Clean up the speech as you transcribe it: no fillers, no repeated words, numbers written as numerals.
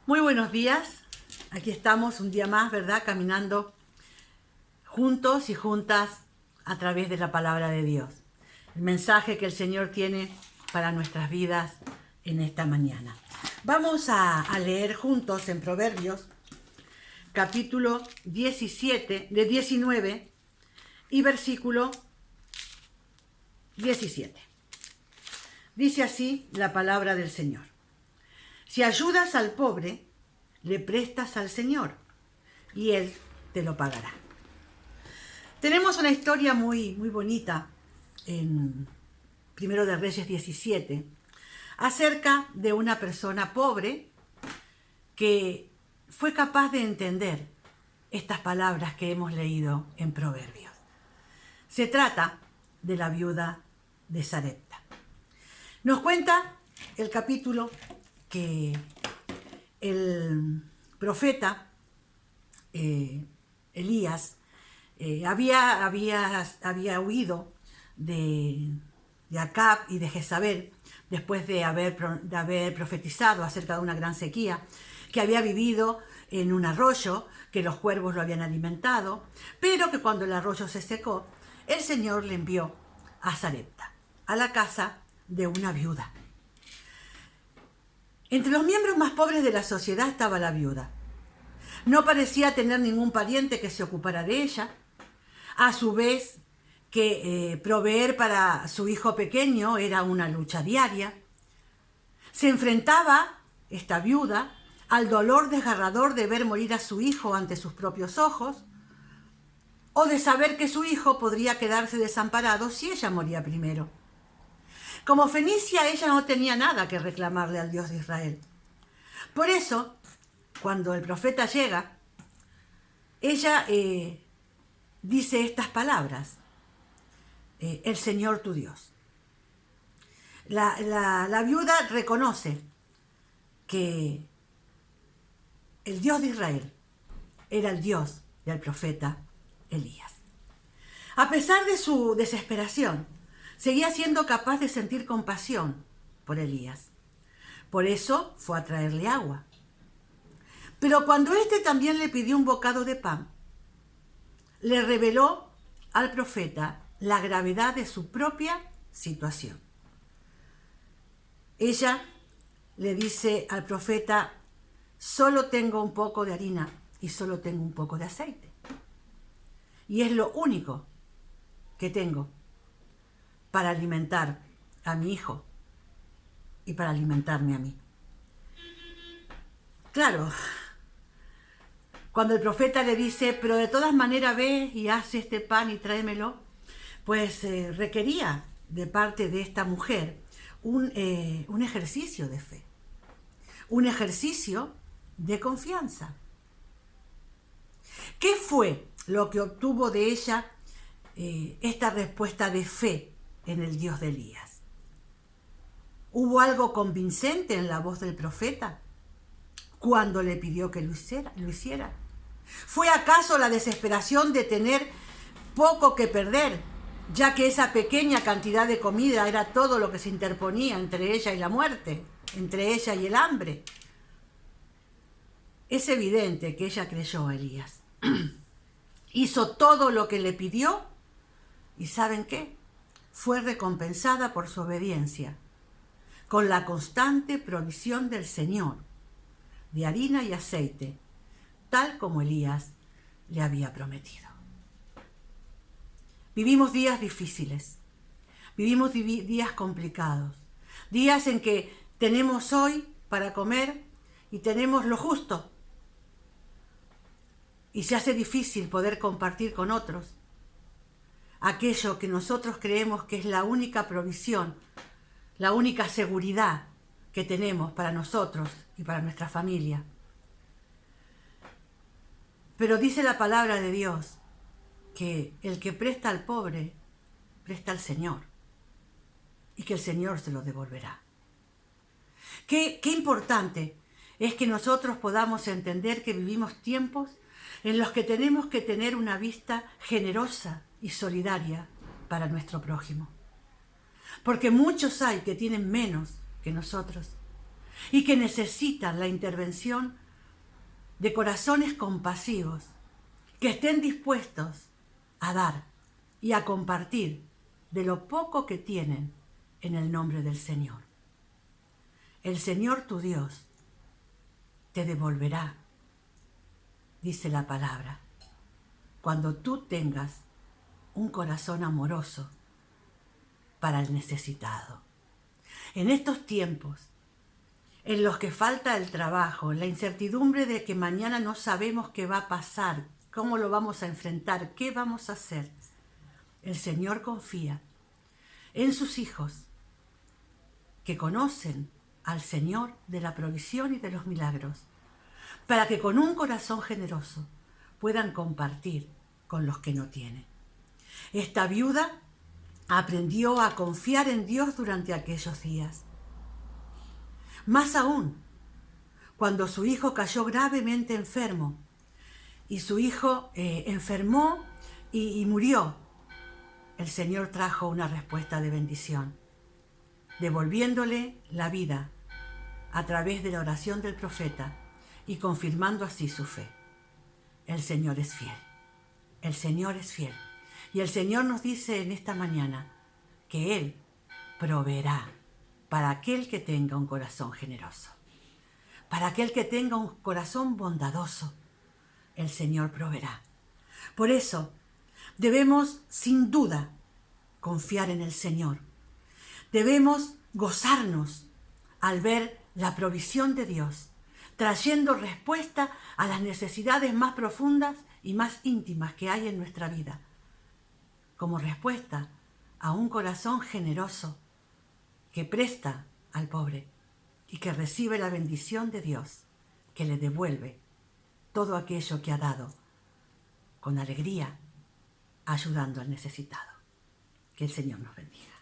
Muy buenos días, aquí estamos un día más, ¿verdad? Caminando juntos y juntas a través de la palabra de Dios. El mensaje que el Señor tiene para nuestras vidas en esta mañana. Vamos a leer juntos en Proverbios, capítulo 19 y versículo 17. Dice así la palabra del Señor. Si ayudas al pobre, le prestas al Señor y Él te lo pagará. Tenemos una historia muy bonita en Primero de Reyes 17 acerca de una persona pobre que fue capaz de entender estas palabras que hemos leído en Proverbios. Se trata de la viuda de Sarepta. Nos cuenta el capítulo que el profeta Elías había huido de Acab y de Jezabel después de haber profetizado acerca de una gran sequía, que había vivido en un arroyo, que los cuervos lo habían alimentado, pero que cuando el arroyo se secó, el Señor le envió a Sarepta, a la casa de una viuda. Entre los miembros más pobres de la sociedad estaba la viuda. No parecía tener ningún pariente que se ocupara de ella. A su vez, que proveer para su hijo pequeño era una lucha diaria. Se enfrentaba, esta viuda, al dolor desgarrador de ver morir a su hijo ante sus propios ojos, o de saber que su hijo podría quedarse desamparado si ella moría primero. Como fenicia, ella no tenía nada que reclamarle al Dios de Israel. Por eso, cuando el profeta llega, ella dice estas palabras: el Señor tu Dios. La viuda reconoce que el Dios de Israel era el Dios del profeta Elías. A pesar de su desesperación, seguía siendo capaz de sentir compasión por Elías. Por eso fue a traerle agua. Pero cuando éste también le pidió un bocado de pan, le reveló al profeta la gravedad de su propia situación. Ella le dice al profeta: solo tengo un poco de harina y solo tengo un poco de aceite. Y es lo único que tengo para alimentar a mi hijo y para alimentarme a mí. Claro, cuando el profeta le dice: pero de todas maneras ve y haz este pan y tráemelo, pues requería de parte de esta mujer un ejercicio de fe, un ejercicio de confianza. ¿Qué fue lo que obtuvo de ella esta respuesta de fe en el Dios de Elías? ¿Hubo algo convincente en la voz del profeta cuando le pidió que lo hiciera? ¿Fue acaso la desesperación de tener poco que perder, ya que esa pequeña cantidad de comida era todo lo que se interponía entre ella y la muerte, entre ella y el hambre? Es evidente que ella creyó a Elías. Hizo todo lo que le pidió y ¿saben qué? Fue recompensada por su obediencia, con la constante provisión del Señor de harina y aceite, tal como Elías le había prometido. Vivimos días difíciles, vivimos días complicados, días en que tenemos hoy para comer y tenemos lo justo, y se hace difícil poder compartir con otros aquello que nosotros creemos que es la única provisión, la única seguridad que tenemos para nosotros y para nuestra familia. Pero dice la palabra de Dios que el que presta al pobre, presta al Señor, y que el Señor se lo devolverá. Qué importante es que nosotros podamos entender que vivimos tiempos en los que tenemos que tener una vista generosa y solidaria para nuestro prójimo. Porque muchos hay que tienen menos que nosotros, y que necesitan la intervención de corazones compasivos que estén dispuestos a dar y a compartir de lo poco que tienen en el nombre del Señor. El Señor tu Dios te devolverá, dice la palabra, cuando tú tengas un corazón amoroso para el necesitado. En estos tiempos en los que falta el trabajo, la incertidumbre de que mañana no sabemos qué va a pasar, cómo lo vamos a enfrentar, qué vamos a hacer, el Señor confía en sus hijos que conocen al Señor de la provisión y de los milagros, para que con un corazón generoso puedan compartir con los que no tienen. Esta viuda aprendió a confiar en Dios durante aquellos días. Más aún, cuando su hijo cayó gravemente enfermo y su hijo enfermó y murió, el Señor trajo una respuesta de bendición, devolviéndole la vida a través de la oración del profeta y confirmando así su fe. El Señor es fiel, el Señor es fiel. Y el Señor nos dice en esta mañana que Él proveerá para aquel que tenga un corazón generoso, para aquel que tenga un corazón bondadoso. El Señor proveerá. Por eso debemos sin duda confiar en el Señor. Debemos gozarnos al ver la provisión de Dios, trayendo respuesta a las necesidades más profundas y más íntimas que hay en nuestra vida, como respuesta a un corazón generoso que presta al pobre y que recibe la bendición de Dios, que le devuelve todo aquello que ha dado con alegría, ayudando al necesitado. Que el Señor nos bendiga.